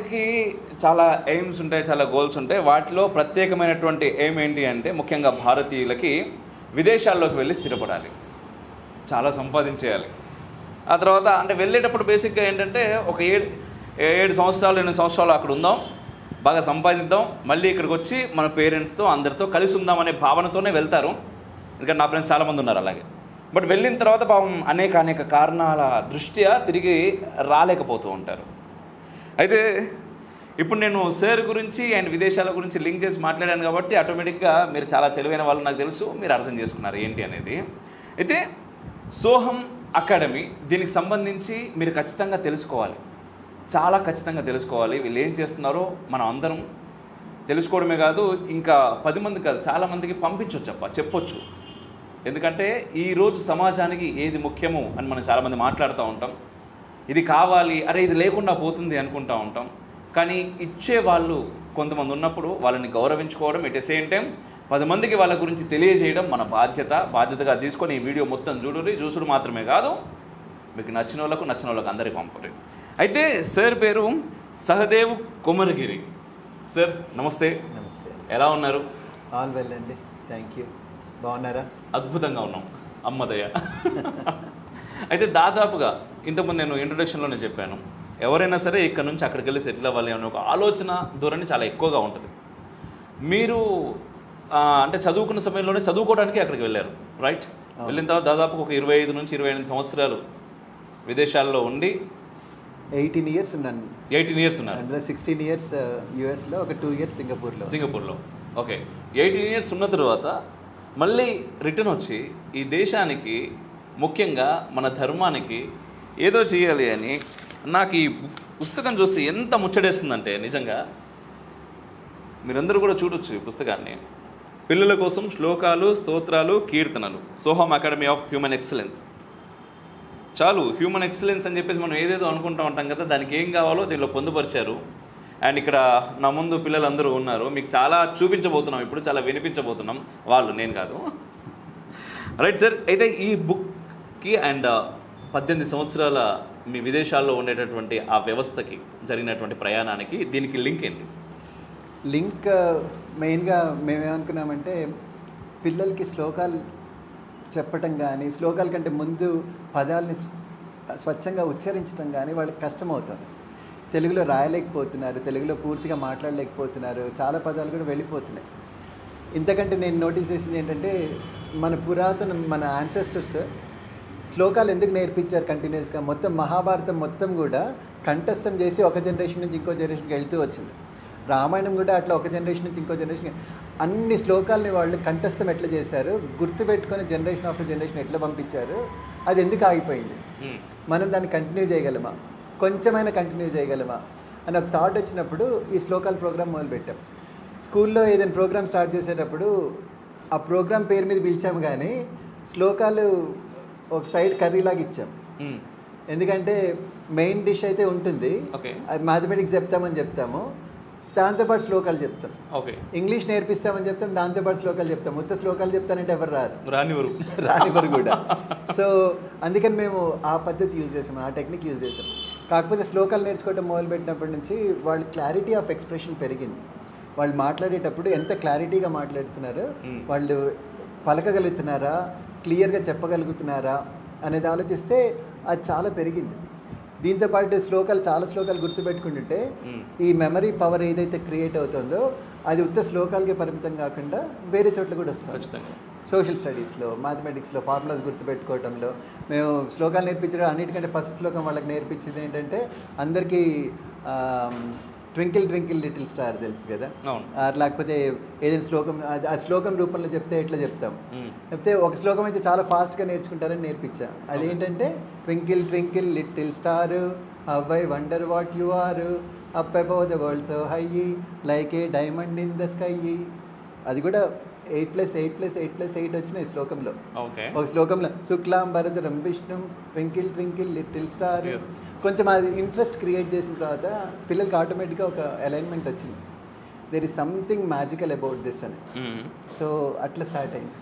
అందరికీ చాలా ఎయిమ్స్ ఉంటాయి, చాలా గోల్స్ ఉంటాయి. వాటిలో ప్రత్యేకమైనటువంటి ఎయిమ్ ఏంటి అంటే ముఖ్యంగా భారతీయులకి విదేశాల్లోకి వెళ్ళి స్థిరపడాలి, చాలా సంపాదించేయాలి. ఆ తర్వాత అంటే వెళ్ళేటప్పుడు బేసిక్గా ఏంటంటే ఒక 7 సంవత్సరాలు 8 సంవత్సరాలు అక్కడ ఉందాం, బాగా సంపాదిద్దాం, మళ్ళీ ఇక్కడికి వచ్చి మన పేరెంట్స్తో అందరితో కలిసి ఉందాం అనే భావనతోనే వెళ్తారు. ఎందుకంటే నా ఫ్రెండ్స్ చాలామంది ఉన్నారు అలాగే. బట్ వెళ్ళిన తర్వాత పాపం అనేక కారణాల దృష్ట్యా తిరిగి రాలేకపోతూ ఉంటారు. అయితే ఇప్పుడు నేను సార్ గురించి అండ్ విదేశాల గురించి లింక్ చేసి మాట్లాడాను కాబట్టి ఆటోమేటిక్గా మీరు చాలా తెలివైన వాళ్ళు నాకు తెలుసు, మీరు అర్థం చేసుకున్నారు ఏంటి అనేది. అయితే సోహం అకాడమీ, దీనికి సంబంధించి మీరు ఖచ్చితంగా తెలుసుకోవాలి, చాలా ఖచ్చితంగా తెలుసుకోవాలి. వీళ్ళు ఏం చేస్తున్నారో మనం అందరం తెలుసుకోవడమే కాదు, ఇంకా 10 మంది కాదు చాలామందికి పంపించవచ్చు, చెప్పొచ్చు. ఎందుకంటే ఈరోజు సమాజానికి ఏది ముఖ్యమో అని మనం చాలామంది మాట్లాడుతూ ఉంటాం. ఇది కావాలి, అరే ఇది లేకుండా పోతుంది అనుకుంటూ ఉంటాం. కానీ ఇచ్చే వాళ్ళు కొంతమంది ఉన్నప్పుడు వాళ్ళని గౌరవించుకోవడం, ఎట్ ద సేమ్ టైం 10 మందికి వాళ్ళ గురించి తెలియజేయడం మన బాధ్యతగా తీసుకొని ఈ వీడియో మొత్తం చూసుడు మాత్రమే కాదు, మీకు నచ్చిన వాళ్ళకు అందరికీ పంపండి. అయితే సార్ పేరు సహదేవ్ కొమరగిరి. సార్ నమస్తే. నమస్తే. ఎలా ఉన్నారు? ఆల్ వెల్ అండి, థ్యాంక్ యూ. బాగున్నారా? అద్భుతంగా ఉన్నాం, అమ్మదయ్య. అయితే దాదాపుగా ఇంతకుముందు నేను ఇంట్రొడక్షన్లోనే చెప్పాను, ఎవరైనా సరే ఇక్కడ నుంచి అక్కడికి వెళ్ళి సెటిల్ అవ్వాలి అనే ఒక ఆలోచన ధోరణి చాలా ఎక్కువగా ఉంటుంది. మీరు అంటే చదువుకున్న సమయంలోనే చదువుకోవడానికి అక్కడికి వెళ్ళారు, రైట్? వెళ్ళిన తర్వాత దాదాపు ఒక 25 నుంచి 28 సంవత్సరాలు విదేశాల్లో ఉండి 18 ఇయర్స్ ఉన్నాను. 18 ఇయర్స్ ఉన్నారు. అందులో 16 ఇయర్స్ యుఎస్లో, ఒక 2 ఇయర్స్ సింగపూర్లో. ఓకే, 18 ఇయర్స్ ఉన్న తర్వాత మళ్ళీ రిటర్న్ వచ్చి ఈ దేశానికి, ముఖ్యంగా మన ధర్మానికి ఏదో చేయాలి అని నాకు ఈ పుస్తకం చూస్తే ఎంత ముచ్చడేస్తుందంటే, నిజంగా మీరందరూ కూడా చూడొచ్చు ఈ పుస్తకాన్ని. పిల్లల కోసం శ్లోకాలు, స్తోత్రాలు, కీర్తనలు, సోహం అకాడమీ ఆఫ్ హ్యూమన్ ఎక్సలెన్స్. చాలు, హ్యూమన్ ఎక్సలెన్స్ అని చెప్పేసి మనం ఏదేదో అనుకుంటూ ఉంటాం కదా, దానికి ఏం కావాలో దీనిలో పొందుపరిచారు. అండ్ ఇక్కడ నా ముందు పిల్లలందరూ ఉన్నారు, మీకు చాలా చూపించబోతున్నాం, ఇప్పుడు చాలా వినిపించబోతున్నాం. వాళ్ళు, నేను కాదు. Right sir. అయితే ఈ బుక్కి అండ్ 18 సంవత్సరాల మీ విదేశాల్లో ఉండేటటువంటి ఆ వ్యవస్థకి జరిగినటువంటి ప్రయాణానికి దీనికి లింక్ ఏంటి? లింక్ మెయిన్గా మేమేమనుకున్నామంటే, పిల్లలకి శ్లోకాలు చెప్పటం కానీ, శ్లోకాల కంటే ముందు పదాలని స్వచ్ఛంగా ఉచ్చరించడం కానీ వాళ్ళకి కష్టమవుతుంది. తెలుగులో రాయలేకపోతున్నారు, తెలుగులో పూర్తిగా మాట్లాడలేకపోతున్నారు, చాలా పదాలు కూడా వెళ్ళిపోతున్నాయి. ఇంతకంటే నేను నోటీస్ చేసింది ఏంటంటే, మన యాన్సెస్టర్స్ శ్లోకాలు ఎందుకు నేర్పించారు కంటిన్యూస్గా. మొత్తం మహాభారతం మొత్తం కూడా కంఠస్థం చేసి ఒక జనరేషన్ నుంచి ఇంకో జనరేషన్కి వెళ్తూ వచ్చింది. రామాయణం కూడా అట్లా ఒక జనరేషన్ నుంచి ఇంకో జనరేషన్, అన్ని శ్లోకాలని వాళ్ళు కంఠస్థం ఎట్లా చేశారు, గుర్తుపెట్టుకొని జనరేషన్ ఆఫ్టర్ జనరేషన్ ఎట్లా పంపించారు, అది ఎందుకు ఆగిపోయింది, మనం దాన్ని కంటిన్యూ చేయగలమా, కొంచెమైనా కంటిన్యూ చేయగలమా అని ఒక థాట్ వచ్చినప్పుడు ఈ శ్లోకాల ప్రోగ్రామ్ మొదలుపెట్టాం. స్కూల్లో ఏదైనా ప్రోగ్రామ్ స్టార్ట్ చేసేటప్పుడు ఆ ప్రోగ్రామ్ పేరు మీద పిలిచాము, కానీ శ్లోకాలు ఒక సైడ్ కర్రీలాగా ఇచ్చాం. ఎందుకంటే మెయిన్ డిష్ అయితే ఉంటుంది, మ్యాథమెటిక్స్ చెప్తాము, దాంతోపాటు శ్లోకాలు చెప్తాం. ఇంగ్లీష్ నేర్పిస్తామని చెప్తాం, దాంతోపాటు శ్లోకాలు చెప్తాం. మొత్తం శ్లోకాలు చెప్తానంటే ఎవరు రానివరు కూడా. సో అందుకని మేము ఆ పద్ధతి యూజ్ చేసాం, ఆ టెక్నిక్ యూజ్ చేసాం. కాకపోతే శ్లోకాలు నేర్చుకోవడం మొదలుపెట్టినప్పటి నుంచి వాళ్ళ క్లారిటీ ఆఫ్ ఎక్స్ప్రెషన్ పెరిగింది. వాళ్ళు మాట్లాడేటప్పుడు ఎంత క్లారిటీగా మాట్లాడుతున్నారు, వాళ్ళు పలకగలుగుతున్నారా, క్లియర్గా చెప్పగలుగుతున్నారా అనేది ఆలోచిస్తే అది చాలా పెరిగింది. దీంతోపాటు చాలా శ్లోకాలు గుర్తుపెట్టుకుంటుంటే ఈ మెమరీ పవర్ ఏదైతే క్రియేట్ అవుతుందో అది ఉత్త శ్లోకాలకే పరిమితం కాకుండా వేరే చోట్ల కూడా వస్తుంది. సోషల్ స్టడీస్లో, మ్యాథమెటిక్స్లో, ఫార్ములాస్ గుర్తుపెట్టుకోవడంలో మేము శ్లోకాలు నేర్పించడం అన్నిటికంటే ఫస్ట్ శ్లోకం వాళ్ళకి నేర్పించింది ఏంటంటే, అందరికీ ట్వింకిల్ ట్వింకిల్ లిటిల్ స్టార్ తెలుసు కదా, లేకపోతే ఏదైనా శ్లోకం ఆ శ్లోకం రూపంలో చెప్తే ఎట్లా చెప్తాం, చెప్తే ఒక శ్లోకం అయితే చాలా ఫాస్ట్గా నేర్చుకుంటారని నేర్పించా. అదేంటంటే, twinkle twinkle little star how I wonder what you are up above the world so high like a diamond in the sky. అది కూడా 8+8+8+8 వచ్చినాయి శ్లోకంలో. ఒక శ్లోకంలో శుక్లాం భరధరం విష్ణుం ట్వింకిల్ ట్వింకిల్ లిటిల్ స్టార్. కొంచెం అది ఇంట్రెస్ట్ క్రియేట్ చేసిన తర్వాత పిల్లలకి ఆటోమేటిక్గా ఒక అలైన్మెంట్ వచ్చింది, there is something magical about this అని. సో అట్లా స్టార్ట్ అయింది.